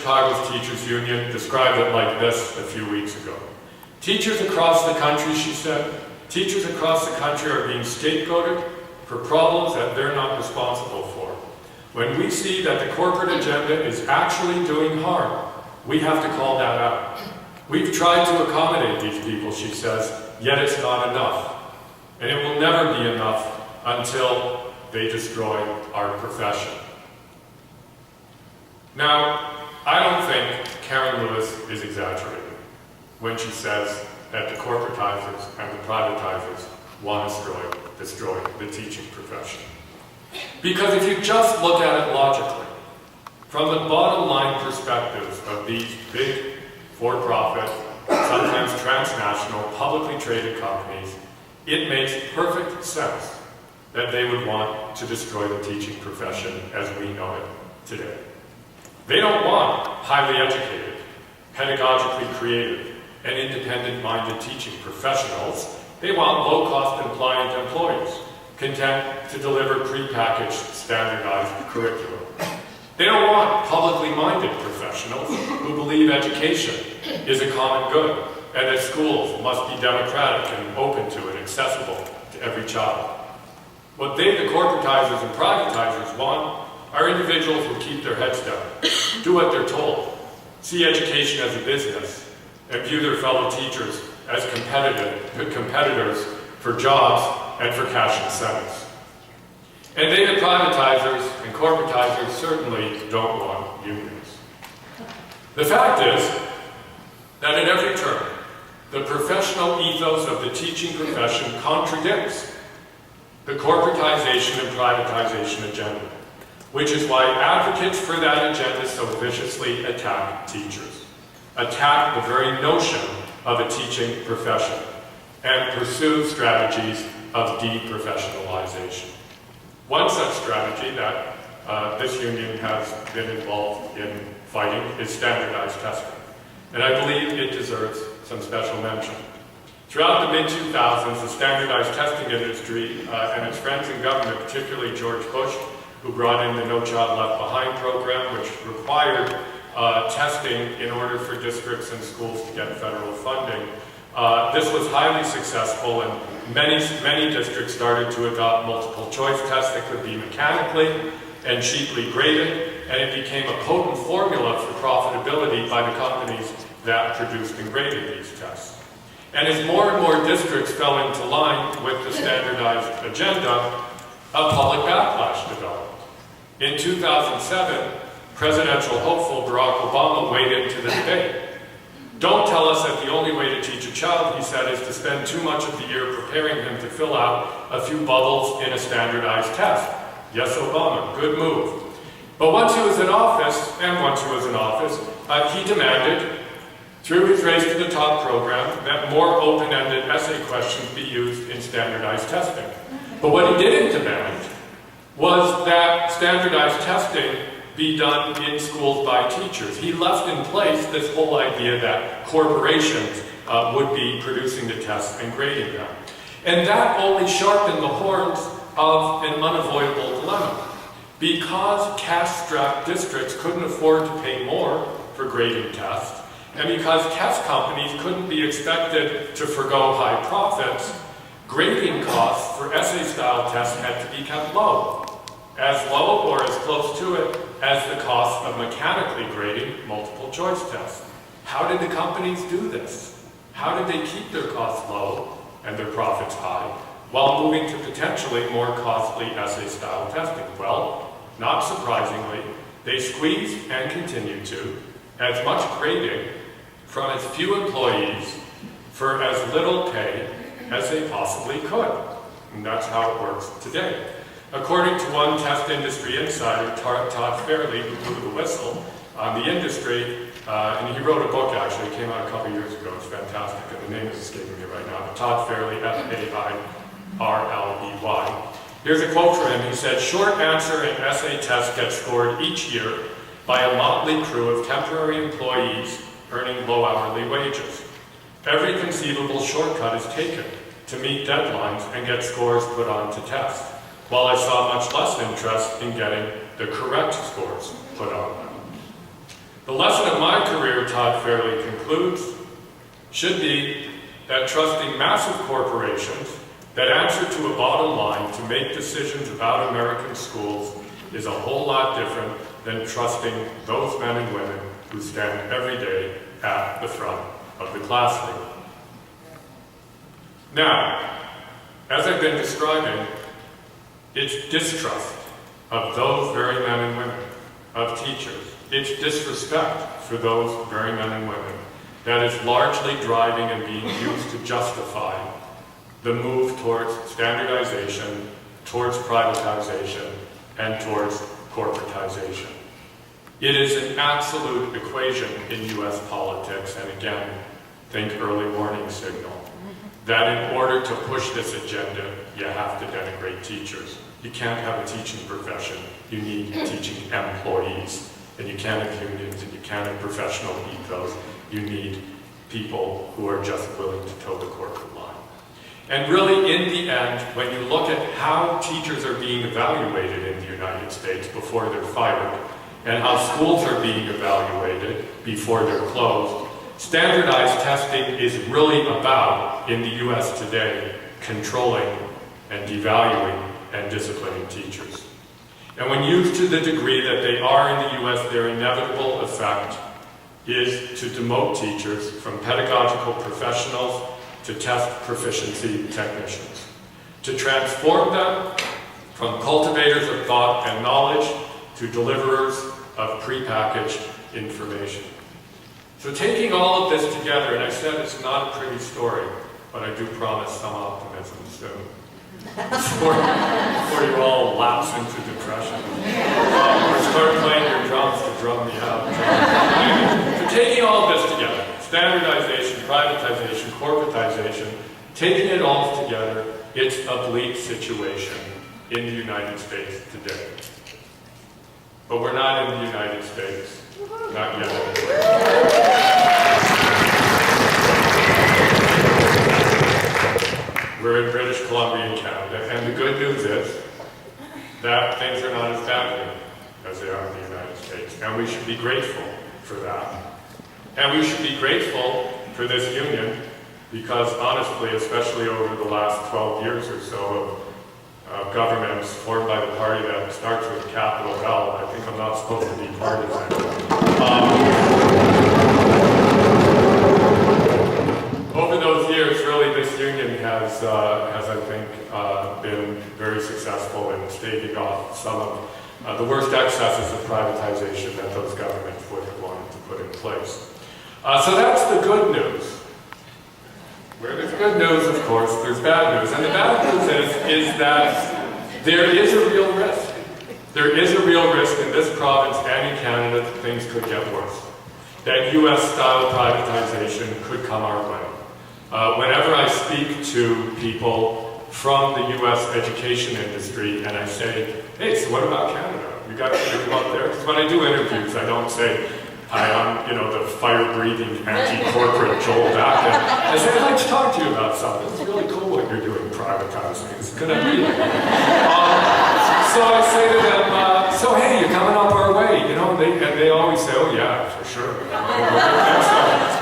Chicago's Teachers Union described it like this a few weeks ago. Teachers across the country, she said, teachers across the country are being scapegoated for problems that they're not responsible for. When we see that the corporate agenda is actually doing harm, we have to call that out. We've tried to accommodate these people, she says, yet it's not enough. And it will never be enough until they destroy our profession. Now, I don't think Karen Lewis is exaggerating when she says that the corporatizers and the privatizers want to destroy the teaching profession. Because if you just look at it logically, from the bottom line perspectives of these big for-profit, sometimes transnational, publicly traded companies, it makes perfect sense that they would want to destroy the teaching profession as we know it today. They don't want highly educated, pedagogically creative, and independent-minded teaching professionals. They want low-cost compliant employees, content to deliver prepackaged, standardized curriculum. They don't want publicly-minded professionals who believe education is a common good and that schools must be democratic and open to and accessible to every child. What they, the corporatizers and privatizers, want are individuals who keep their heads down, do what they're told, see education as a business, and view their fellow teachers as competitors for jobs and for cash incentives. And they, the privatizers and corporatizers, certainly don't want unions. The fact is that at every turn, the professional ethos of the teaching profession contradicts the corporatization and privatization agenda, which is why advocates for that agenda so viciously attack teachers, attack the very notion of a teaching profession, and pursue strategies of deprofessionalization. One such strategy that this union has been involved in fighting is standardized testing, and I believe it deserves some special mention. Throughout the mid-2000s, the standardized testing industry and its friends in government, particularly George Bush, who brought in the No Child Left Behind program, which required testing in order for districts and schools to get federal funding. This was highly successful, and many districts started to adopt multiple choice tests that could be mechanically and cheaply graded, and it became a potent formula for profitability by the companies that produced and graded these tests. And as more and more districts fell into line with the standardized agenda, a public backlash developed. In 2007, presidential hopeful Barack Obama weighed into the debate. Don't tell us that the only way to teach a child, he said, is to spend too much of the year preparing him to fill out a few bubbles in a standardized test. Yes, Obama, good move. But once he was in office, he demanded, through his Race to the Top program, that more open-ended essay questions be used in standardized testing. But what he didn't demand was that standardized testing be done in schools by teachers. He left in place this whole idea that corporations would be producing the tests and grading them. And that only sharpened the horns of an unavoidable dilemma. Because cash-strapped districts couldn't afford to pay more for grading tests, and because test companies couldn't be expected to forgo high profits, grading costs for essay-style tests had to be kept low. As low or as close to it as the cost of mechanically grading multiple choice tests. How did the companies do this? How did they keep their costs low and their profits high while moving to potentially more costly essay-style testing? Well, not surprisingly, they squeezed and continue to as much grading from as few employees for as little pay as they possibly could. And that's how it works today. According to one test industry insider, Todd Fairley, who blew the whistle on the industry, and he wrote a book actually, it came out a couple years ago, it's fantastic, and the name is escaping me right now, but Todd Fairley, F-A-I-R-L-E-Y. Here's a quote from him. He said, "Short answer and essay tests get scored each year by a motley crew of temporary employees earning low hourly wages. Every conceivable shortcut is taken to meet deadlines and get scores put onto tests, while I saw much less interest in getting the correct scores put on them." The lesson of my career, Todd Fairley concludes, should be that trusting massive corporations that answer to a bottom line to make decisions about American schools is a whole lot different than trusting those men and women who stand every day at the front of the classroom. Now, as I've been describing, it's distrust of those very men and women, of teachers. It's disrespect for those very men and women that is largely driving and being used to justify the move towards standardization, towards privatization, and towards corporatization. It is an absolute equation in US politics, and again, think early warning signal, that in order to push this agenda, you have to denigrate teachers. You can't have a teaching profession, you need teaching employees. And you can't have unions, and you can't have professional ethos. You need people who are just willing to toe the corporate line. And really, in the end, when you look at how teachers are being evaluated in the United States before they're fired, and how schools are being evaluated before they're closed, standardized testing is really about, in the US today, controlling and devaluing and disciplining teachers. And when used to the degree that they are in the US, their inevitable effect is to demote teachers from pedagogical professionals to test proficiency technicians, to transform them from cultivators of thought and knowledge to deliverers of prepackaged information. So taking all of this together, and I said it's not a pretty story, but I do promise some optimism soon. Before you all lapse into depression. Or start playing your drums to drum me out. So taking all of this together, standardization, privatization, corporatization, taking it all together, it's a bleak situation in the United States today. But we're not in the United States. Not yet. We're in British Columbia and Canada, and the good news is that things are not as bad here as they are in the United States, and we should be grateful for that. And we should be grateful for this union because honestly, especially over the last 12 years or so of governments formed by the party that starts with a capital L, I think I'm not supposed to be partisan. Over those years, really, this union has I think, been very successful in staving off some of the worst excesses of privatization that those governments would have wanted to put in place. So that's the good news. Where there's good news, of course, there's bad news. And the bad news is that there is a real risk. There is a real risk in this province and in Canada that things could get worse. That US-style privatization could come our way. Whenever I speak to people from the US education industry and I say, hey, so what about Canada? You got to come up there? Because when I do interviews, I don't say, hi, I'm the fire-breathing, anti-corporate Joel Bakan. I say, I'd like to talk to you about something. It's really cool what you're doing privatizing. It's going to be. So I say to them, so hey, you're coming up our way, and they always say, oh yeah, for sure.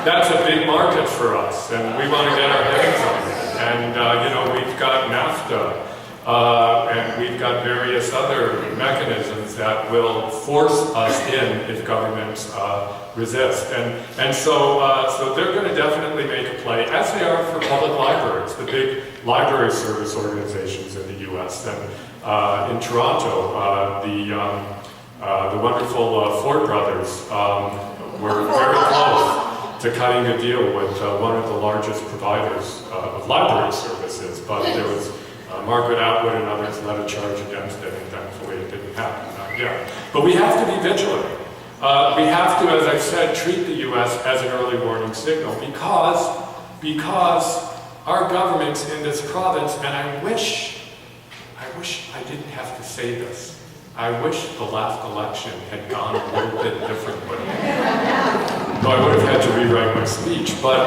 That's a big market for us, and we want to get our hands on it. And we've got NAFTA, and we've got various other mechanisms that will force us in if governments resist. And so they're going to definitely make a play, as they are for public libraries, the big library service organizations in the US. And in Toronto, the wonderful Ford brothers were very close to cutting a deal with one of the largest providers of library services, but there was Margaret Atwood and others led a charge against it, and thankfully it didn't happen, not yet. But we have to be vigilant. We have to, as I said, treat the US as an early warning signal because our governments in this province, and I wish I didn't have to say this. I wish the last election had gone a little bit differently. Though I would have had to rewrite my speech, but